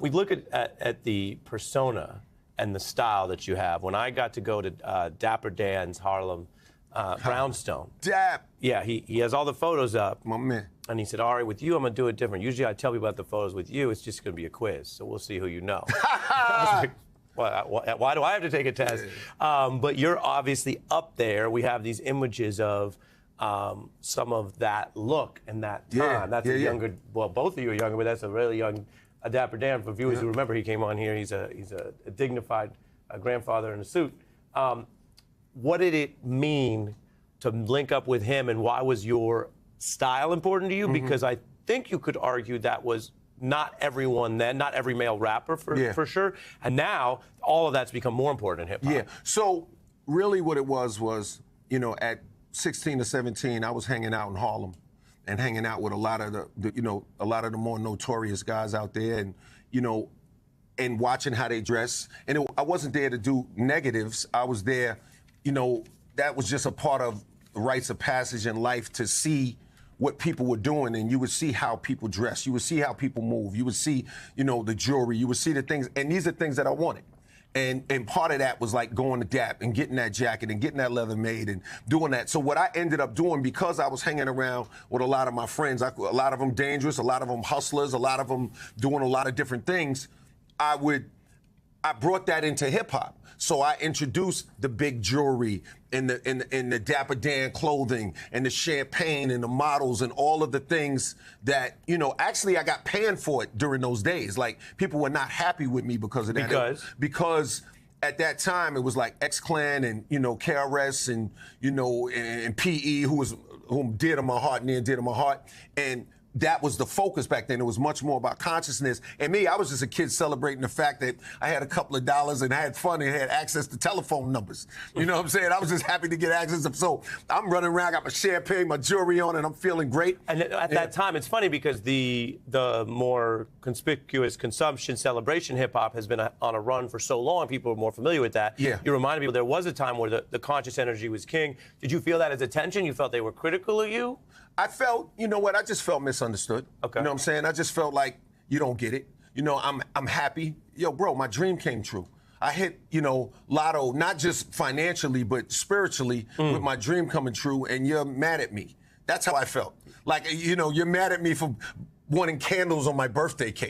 We look at the persona and the style that you have. When I got to go to Dapper Dan's Harlem brownstone. Dap. Yeah, he has all the photos up. My man. And he said, Ari, with you, I'm going to do it different. Usually I tell people about the photos. With you, it's just going to be a quiz. So we'll see who you know. I was like, why do I have to take a test? But you're obviously up there. We have these images of some of that look and that time. Yeah, that's a younger, well, both of you are younger, but that's a really young Dapper Dan. For viewers who remember, he came on here. He's a dignified grandfather in a suit. What did it mean to link up with him, and why was your style important to you? Because I think you could argue that was not everyone then, not every male rapper for sure. And now all of that's become more important in hip hop. Yeah. So really what it was, you know, at 16 or 17, I was hanging out in Harlem and hanging out with a lot of a lot of the more notorious guys out there, and, you know, and watching how they dress. And I wasn't there to do negatives. I was there, you know, that was just a part of the rites of passage in life, to see what people were doing, and you would see how people dress. You would see how people move. You would see, you know, the jewelry. You would see the things, and these are things that I wanted. And part of that was like going to Gap and getting that jacket and getting that leather made and doing that. So what I ended up doing, because I was hanging around with a lot of my friends, a lot of them dangerous, a lot of them hustlers, a lot of them doing a lot of different things, I brought that into hip hop. So I introduced the big jewelry and the Dapper Dan clothing and the champagne and the models and all of the things that, you know, actually I got panned for it during those days. Like, people were not happy with me because of that. Because at that time it was like X-Clan and, you know, KRS and, you know, and PE, whom dear to my heart, near and dear to my heart. And that was the focus back then. It was much more about consciousness. And me, I was just a kid celebrating the fact that I had a couple of dollars and I had fun and had access to telephone numbers. You know what I'm saying? I was just happy to get access. So I'm running around, got my champagne, my jewelry on, and I'm feeling great. And at that time, it's funny because the more conspicuous consumption celebration hip hop has been on a run for so long. People are more familiar with that. Yeah. You reminded me there was a time where the conscious energy was king. Did you feel that as attention? You felt they were critical of you? I felt, you know what, I just felt misunderstood. Okay. You know what I'm saying? I just felt like, you don't get it. You know, I'm happy. Yo, bro, my dream came true. I hit, you know, lotto, not just financially, but spiritually, with my dream coming true, and you're mad at me. That's how I felt. Like, you know, you're mad at me for wanting candles on my birthday cake.